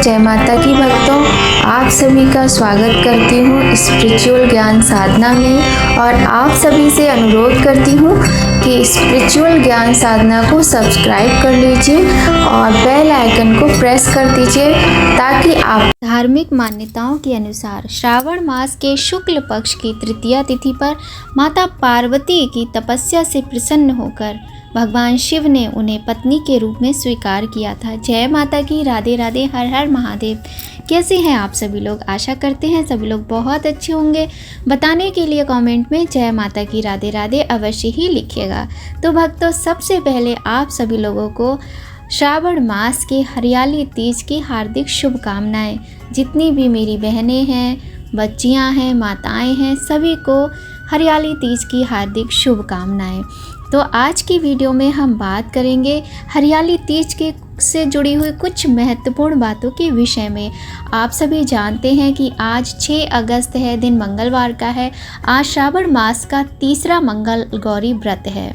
जय माता की भक्तों, आप सभी का स्वागत करती हूँ स्पिरिचुअल ज्ञान साधना में। और आप सभी से अनुरोध करती हूँ कि स्पिरिचुअल ज्ञान साधना को सब्सक्राइब कर लीजिए और बेल आइकन को प्रेस कर दीजिए ताकि आप धार्मिक मान्यताओं के अनुसार श्रावण मास के शुक्ल पक्ष की तृतीया तिथि पर माता पार्वती की तपस्या से प्रसन्न होकर भगवान शिव ने उन्हें पत्नी के रूप में स्वीकार किया था। जय माता की, राधे राधे, हर हर महादेव। कैसे हैं आप सभी लोग? आशा करते हैं सभी लोग बहुत अच्छे होंगे। बताने के लिए कमेंट में जय माता की, राधे राधे अवश्य ही लिखिएगा। तो भक्तों, सबसे पहले आप सभी लोगों को श्रावण मास के हरियाली तीज की हार्दिक शुभकामनाएं। जितनी भी मेरी बहनें हैं, बच्चियां हैं, माताएं हैं, सभी को हरियाली तीज की हार्दिक शुभकामनाएं। तो आज की वीडियो में हम बात करेंगे हरियाली तीज के से जुड़ी हुई कुछ महत्वपूर्ण बातों के विषय में। आप सभी जानते हैं कि आज 6 अगस्त है, दिन मंगलवार का है। आज श्रावण मास का तीसरा मंगल गौरी व्रत है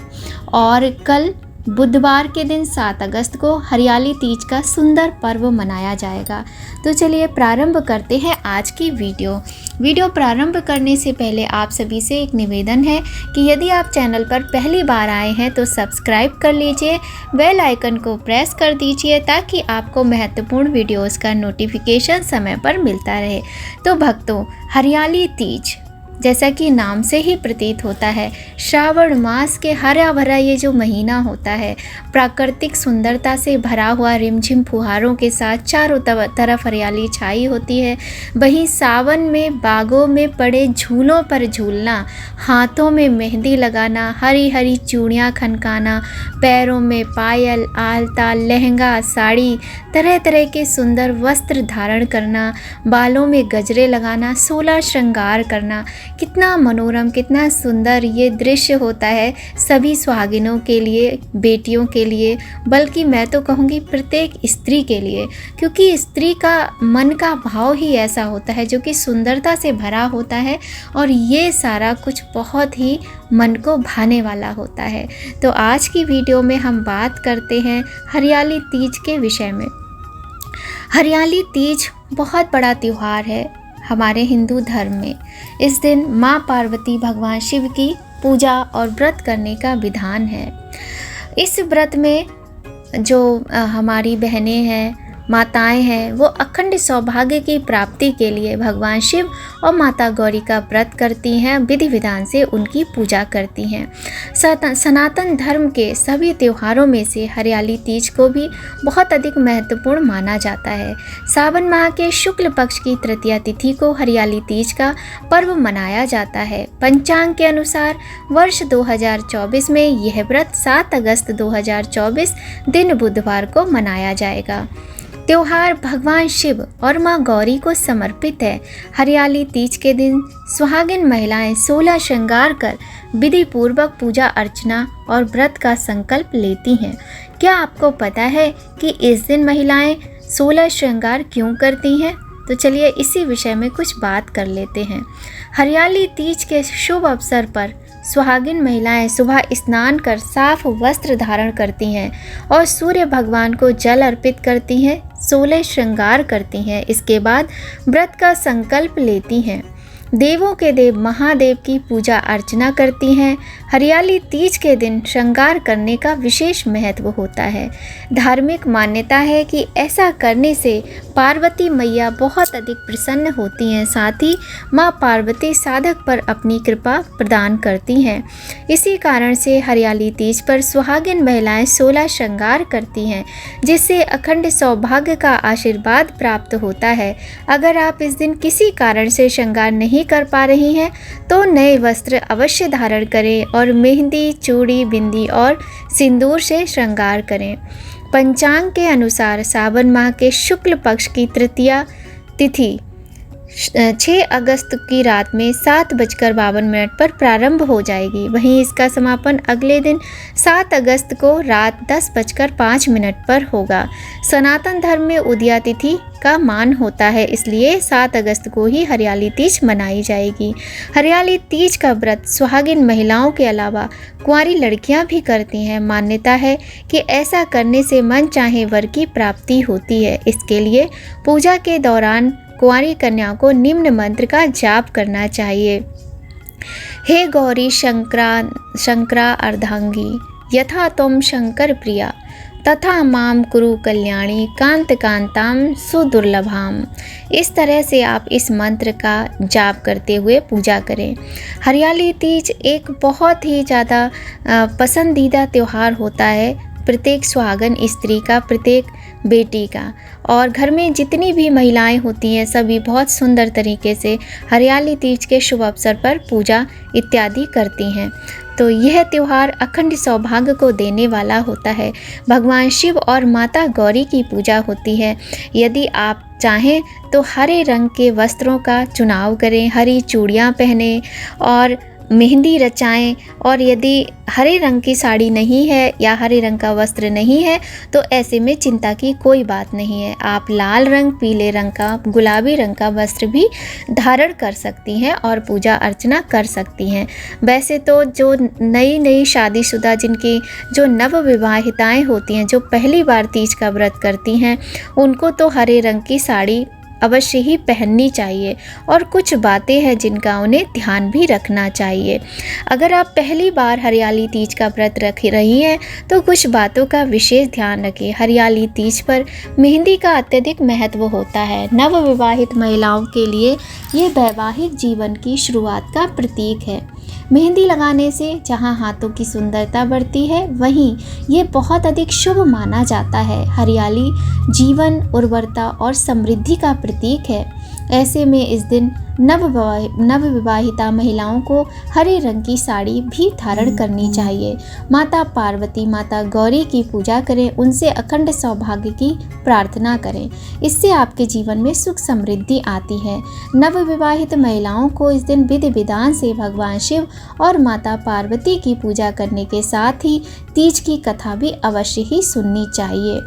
और कल बुधवार के दिन 7 अगस्त को हरियाली तीज का सुंदर पर्व मनाया जाएगा। तो चलिए प्रारंभ करते हैं आज की वीडियो प्रारंभ करने से पहले आप सभी से एक निवेदन है कि यदि आप चैनल पर पहली बार आए हैं तो सब्सक्राइब कर लीजिए, बेल आइकन को प्रेस कर दीजिए ताकि आपको महत्वपूर्ण वीडियोस का नोटिफिकेशन समय पर मिलता रहे। तो भक्तों, हरियाली तीज जैसा कि नाम से ही प्रतीत होता है, श्रावण मास के हरा भरा ये जो महीना होता है, प्राकृतिक सुंदरता से भरा हुआ रिमझिम फुहारों के साथ चारों तरफ हरियाली छाई होती है। वहीं सावन में बागों में पड़े झूलों पर झूलना, हाथों में मेहंदी लगाना, हरी हरी चूड़ियाँ खनकाना, पैरों में पायल, आलता, लहंगा, साड़ी, तरह तरह के सुंदर वस्त्र धारण करना, बालों में गजरे लगाना, 16 श्रृंगार करना, कितना मनोरम, कितना सुंदर ये दृश्य होता है सभी सुहागिनों के लिए, बेटियों के लिए, बल्कि मैं तो कहूँगी प्रत्येक स्त्री के लिए, क्योंकि स्त्री का मन का भाव ही ऐसा होता है जो कि सुंदरता से भरा होता है और ये सारा कुछ बहुत ही मन को भाने वाला होता है। तो आज की वीडियो में हम बात करते हैं हरियाली तीज के विषय में। हरियाली तीज बहुत बड़ा त्यौहार है हमारे हिंदू धर्म में। इस दिन माँ पार्वती भगवान शिव की पूजा और व्रत करने का विधान है। इस व्रत में जो हमारी बहनें हैं, माताएं हैं, वो अखंड सौभाग्य की प्राप्ति के लिए भगवान शिव और माता गौरी का व्रत करती हैं, विधि विधान से उनकी पूजा करती हैं। सनातन धर्म के सभी त्योहारों में से हरियाली तीज को भी बहुत अधिक महत्वपूर्ण माना जाता है। सावन माह के शुक्ल पक्ष की तृतीया तिथि को हरियाली तीज का पर्व मनाया जाता है। पंचांग के अनुसार वर्ष 2024 में यह व्रत 7 अगस्त 2024 दिन बुधवार को मनाया जाएगा। त्योहार भगवान शिव और माँ गौरी को समर्पित है। हरियाली तीज के दिन सुहागिन महिलाएं 16 श्रृंगार कर विधि पूर्वक पूजा अर्चना और व्रत का संकल्प लेती हैं। क्या आपको पता है कि इस दिन महिलाएं 16 श्रृंगार क्यों करती हैं? तो चलिए इसी विषय में कुछ बात कर लेते हैं। हरियाली तीज के शुभ अवसर पर सुहागिन महिलाएं सुबह स्नान कर साफ वस्त्र धारण करती हैं और सूर्य भगवान को जल अर्पित करती हैं, 16 श्रृंगार करती हैं। इसके बाद व्रत का संकल्प लेती हैं, देवों के देव महादेव की पूजा अर्चना करती हैं। हरियाली तीज के दिन श्रृंगार करने का विशेष महत्व होता है। धार्मिक मान्यता है कि ऐसा करने से पार्वती मैया बहुत अधिक प्रसन्न होती हैं, साथ ही माँ पार्वती साधक पर अपनी कृपा प्रदान करती हैं। इसी कारण से हरियाली तीज पर सुहागिन महिलाएं 16 श्रृंगार करती हैं, जिससे अखंड सौभाग्य का आशीर्वाद प्राप्त होता है। अगर आप इस दिन किसी कारण से श्रृंगार नहीं कर पा रही हैं तो नए वस्त्र अवश्य धारण करें और मेहंदी, चूड़ी, बिंदी और सिंदूर से श्रृंगार करें। पंचांग के अनुसार सावन माह के शुक्ल पक्ष की तृतीया तिथि 6 अगस्त की रात में 7:52 पर प्रारंभ हो जाएगी। वहीं इसका समापन अगले दिन 7 अगस्त को रात 10:05 पर होगा। सनातन धर्म में उदया तिथि का मान होता है, इसलिए 7 अगस्त को ही हरियाली तीज मनाई जाएगी। हरियाली तीज का व्रत सुहागिन महिलाओं के अलावा कुंवारी लड़कियां भी करती हैं। मान्यता है कि ऐसा करने से मन चाहे वर की प्राप्ति होती है। इसके लिए पूजा के दौरान कुंवारी कन्या को निम्न मंत्र का जाप करना चाहिए। हे गौरी शंकरा अर्धांगी यथा तुम शंकर प्रिया तथा माम कुरु कल्याणी कांत कांताम सुदुर्लभाम। इस तरह से आप इस मंत्र का जाप करते हुए पूजा करें। हरियाली तीज एक बहुत ही ज़्यादा पसंदीदा त्यौहार होता है प्रत्येक सुहागन स्त्री का, प्रत्येक बेटी का। और घर में जितनी भी महिलाएं होती हैं सभी बहुत सुंदर तरीके से हरियाली तीज के शुभ अवसर पर पूजा इत्यादि करती हैं। तो यह त्यौहार अखंड सौभाग्य को देने वाला होता है। भगवान शिव और माता गौरी की पूजा होती है। यदि आप चाहें तो हरे रंग के वस्त्रों का चुनाव करें, हरी चूड़ियाँ पहनें और मेहंदी रचाएं। और यदि हरे रंग की साड़ी नहीं है या हरे रंग का वस्त्र नहीं है तो ऐसे में चिंता की कोई बात नहीं है। आप लाल रंग, पीले रंग का, गुलाबी रंग का वस्त्र भी धारण कर सकती हैं और पूजा अर्चना कर सकती हैं। वैसे तो जो नई शादीशुदा जिनकी जो नवविवाहिताएं होती हैं, जो पहली बार तीज का व्रत करती हैं, उनको तो हरे रंग की साड़ी अवश्य ही पहननी चाहिए। और कुछ बातें हैं जिनका उन्हें ध्यान भी रखना चाहिए। अगर आप पहली बार हरियाली तीज का व्रत रख रही हैं तो कुछ बातों का विशेष ध्यान रखें। हरियाली तीज पर मेहंदी का अत्यधिक महत्व होता है। नवविवाहित महिलाओं के लिए ये वैवाहिक जीवन की शुरुआत का प्रतीक है। मेहंदी लगाने से जहाँ हाथों की सुंदरता बढ़ती है वहीं ये बहुत अधिक शुभ माना जाता है। हरियाली जीवन, उर्वरता और समृद्धि का प्रतीक है। ऐसे में इस दिन नवविवाहिता महिलाओं को हरे रंग की साड़ी भी धारण करनी चाहिए। माता पार्वती, माता गौरी की पूजा करें, उनसे अखंड सौभाग्य की प्रार्थना करें। इससे आपके जीवन में सुख समृद्धि आती है। नवविवाहित महिलाओं को इस दिन विधि विधान से भगवान शिव और माता पार्वती की पूजा करने के साथ ही तीज की कथा भी अवश्य ही सुननी चाहिए।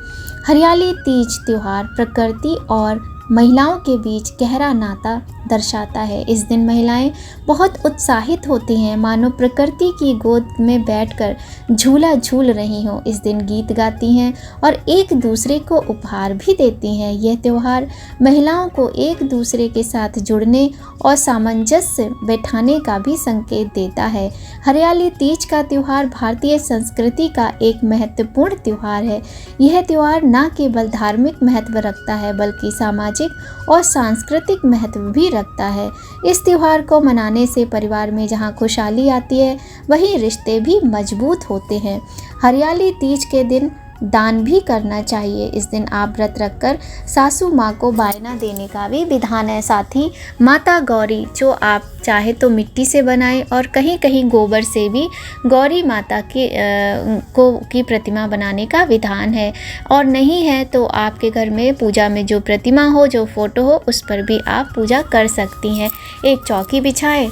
हरियाली तीज त्योहार प्रकृति और महिलाओं के बीच गहरा नाता दर्शाता है। इस दिन महिलाएं बहुत उत्साहित होती हैं, मानो प्रकृति की गोद में बैठकर झूला झूल रही हों। इस दिन गीत गाती हैं और एक दूसरे को उपहार भी देती हैं। यह त्यौहार महिलाओं को एक दूसरे के साथ जुड़ने और सामंजस्य बैठाने का भी संकेत देता है। हरियाली तीज का त्यौहार भारतीय संस्कृति का एक महत्वपूर्ण त्यौहार है। यह त्यौहार न केवल धार्मिक महत्व रखता है बल्कि सामाजिक और सांस्कृतिक महत्व भी रखता है। इस त्यौहार को मनाने से परिवार में जहां खुशहाली आती है वहीं रिश्ते भी मजबूत होते हैं। हरियाली तीज के दिन दान भी करना चाहिए। इस दिन आप व्रत रखकर सासू माँ को बायना देने का भी विधान है। साथ ही माता गौरी जो आप चाहे तो मिट्टी से बनाएं और कहीं कहीं गोबर से भी गौरी माता की प्रतिमा बनाने का विधान है। और नहीं है तो आपके घर में पूजा में जो प्रतिमा हो, जो फोटो हो, उस पर भी आप पूजा कर सकती हैं। एक चौकी बिछाएं,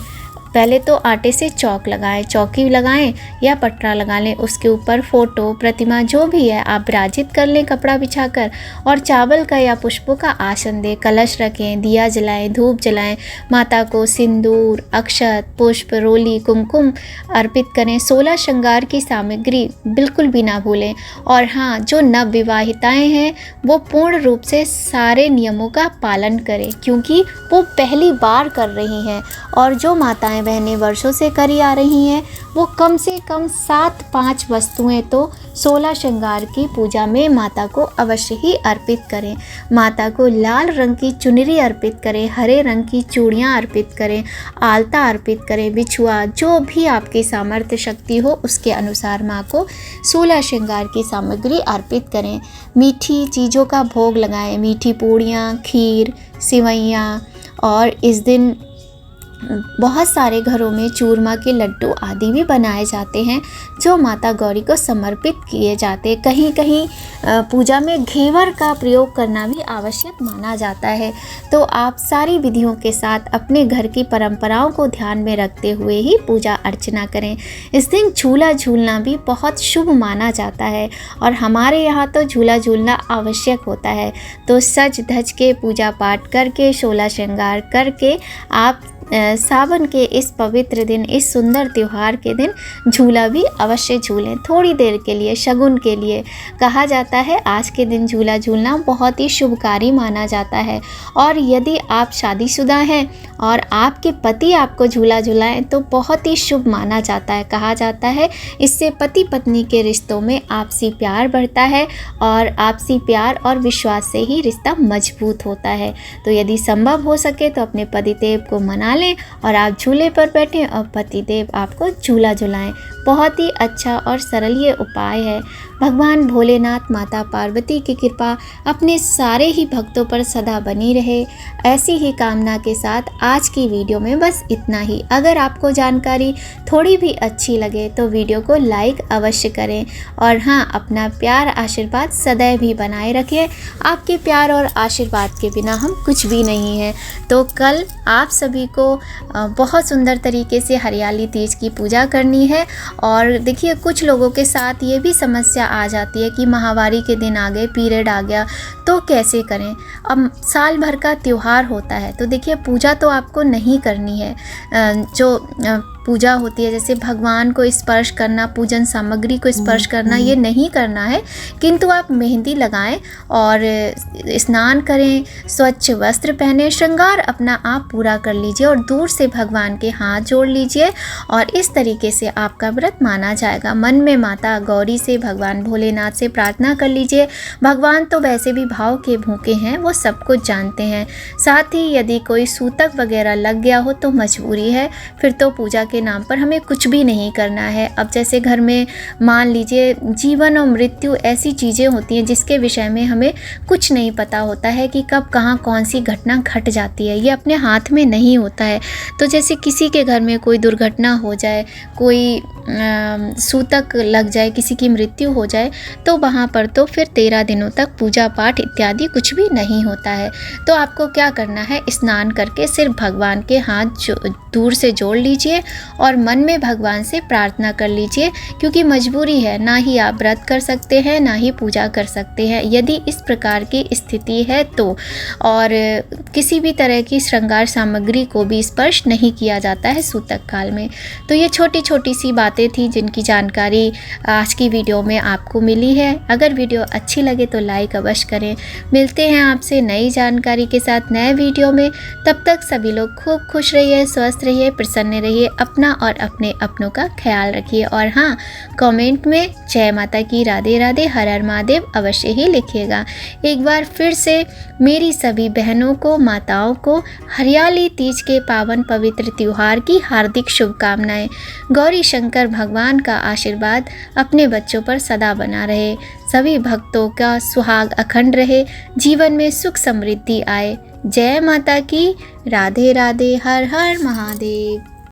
पहले तो आटे से चौक लगाएं, चौकी लगाएं या पटरा लगा लें, उसके ऊपर फोटो, प्रतिमा जो भी है आप विराजित कर लें कपड़ा बिछाकर और चावल का या पुष्पों का आसन दें, कलश रखें, दिया जलाएं, धूप जलाएं, माता को सिंदूर, अक्षत, पुष्प, रोली, कुमकुम अर्पित करें। 16 श्रृंगार की सामग्री बिल्कुल भी ना भूलें। और हाँ, जो नवविवाहिताएँ हैं वो पूर्ण रूप से सारे नियमों का पालन करें क्योंकि वो पहली बार कर रही हैं। और जो माताएँ बहनें वर्षों से करी आ रही हैं वो कम से कम 7-5 वस्तुएं तो 16 श्रृंगार की पूजा में माता को अवश्य ही अर्पित करें। माता को लाल रंग की चुनरी अर्पित करें, हरे रंग की चूड़ियाँ अर्पित करें, आलता अर्पित करें, बिछुआ, जो भी आपकी सामर्थ्य शक्ति हो उसके अनुसार माँ को 16 श्रृंगार की सामग्री अर्पित करें। मीठी चीज़ों का भोग लगाएं, मीठी पूड़ियाँ, खीर, सिवैयाँ। और इस दिन बहुत सारे घरों में चूरमा के लड्डू आदि भी बनाए जाते हैं जो माता गौरी को समर्पित किए जाते हैं। कहीं कहीं पूजा में घेवर का प्रयोग करना भी आवश्यक माना जाता है। तो आप सारी विधियों के साथ अपने घर की परंपराओं को ध्यान में रखते हुए ही पूजा अर्चना करें। इस दिन झूला झूलना भी बहुत शुभ माना जाता है और हमारे यहाँ तो झूला झूलना आवश्यक होता है। तो सज धज के पूजा पाठ करके, शोला श्रृंगार करके आप सावन के इस पवित्र दिन, इस सुंदर त्यौहार के दिन झूला भी अवश्य झूलें, थोड़ी देर के लिए, शगुन के लिए। कहा जाता है आज के दिन झूला झूलना बहुत ही शुभकारी माना जाता है। और यदि आप शादीशुदा हैं और आपके पति आपको झूला झुलाएं तो बहुत ही शुभ माना जाता है। कहा जाता है इससे पति पत्नी के रिश्तों में आपसी प्यार बढ़ता है और आपसी प्यार और विश्वास से ही रिश्ता मजबूत होता है। तो यदि संभव हो सके तो अपने पतिदेव को मना लें और आप झूले पर बैठें और पतिदेव आपको झूला झुलाएं। बहुत ही अच्छा और सरल ये उपाय है। भगवान भोलेनाथ, माता पार्वती की कृपा अपने सारे ही भक्तों पर सदा बनी रहे। ऐसी ही कामना के साथ आज की वीडियो में बस इतना ही। अगर आपको जानकारी थोड़ी भी अच्छी लगे तो वीडियो को लाइक अवश्य करें और हाँ, अपना प्यार आशीर्वाद सदैव भी बनाए रखिए। आपके प्यार और आशीर्वाद के बिना हम कुछ भी नहीं हैं। तो कल आप सभी को बहुत सुंदर तरीके से हरियाली तीज की पूजा करनी है। और देखिए, कुछ लोगों के साथ ये भी समस्या आ जाती है कि माहवारी के दिन आ गए, पीरियड आ गया, तो कैसे करें। अब साल भर का त्यौहार होता है तो देखिए, पूजा तो आपको नहीं करनी है। जो पूजा होती है जैसे भगवान को स्पर्श करना, पूजन सामग्री को स्पर्श करना, ये नहीं करना है। किंतु आप मेहंदी लगाएं और स्नान करें, स्वच्छ वस्त्र पहने, श्रृंगार अपना आप पूरा कर लीजिए और दूर से भगवान के हाथ जोड़ लीजिए और इस तरीके से आपका व्रत माना जाएगा। मन में माता गौरी से, भगवान भोलेनाथ से प्रार्थना कर लीजिए। भगवान तो वैसे भी भाव के भूखे हैं, वो सब कुछ जानते हैं। साथ ही यदि कोई सूतक वगैरह लग गया हो तो मजबूरी है, फिर तो पूजा के नाम पर हमें कुछ भी नहीं करना है। अब जैसे घर में मान लीजिए जीवन और मृत्यु ऐसी चीज़ें होती हैं जिसके विषय में हमें कुछ नहीं पता होता है कि कब कहाँ कौन सी घटना घट जाती है, ये अपने हाथ में नहीं होता है। तो जैसे किसी के घर में कोई दुर्घटना हो जाए, कोई सूतक लग जाए, किसी की मृत्यु हो जाए, तो वहाँ पर तो फिर 13 दिनों तक पूजा पाठ इत्यादि कुछ भी नहीं होता है। तो आपको क्या करना है, स्नान करके सिर्फ भगवान के हाथ दूर से जोड़ लीजिए और मन में भगवान से प्रार्थना कर लीजिए, क्योंकि मजबूरी है, ना ही आप व्रत कर सकते हैं ना ही पूजा कर सकते हैं यदि इस प्रकार की स्थिति है तो। और किसी भी तरह की श्रृंगार सामग्री को भी स्पर्श नहीं किया जाता है सूतक काल में। तो ये छोटी छोटी सी बातें थी जिनकी जानकारी आज की वीडियो में आपको मिली है। अगर वीडियो अच्छी लगे तो लाइक अवश्य करें। मिलते हैं आपसे नई जानकारी के साथ नए वीडियो में। तब तक सभी लोग खूब खुश रहिए, स्वस्थ रहिए, प्रसन्न रहिए, अपना और अपने अपनों का ख्याल रखिए। और हाँ, कमेंट में जय माता की, राधे राधे, हर हर महादेव अवश्य ही लिखिएगा। एक बार फिर से मेरी सभी बहनों को, माताओं को हरियाली तीज के पावन पवित्र त्योहार की हार्दिक शुभकामनाएं। गौरी शंकर भगवान का आशीर्वाद अपने बच्चों पर सदा बना रहे। सभी भक्तों का सुहाग अखंड रहे, जीवन में सुख समृद्धि आए। जय माता की, राधे राधे, हर हर महादेव।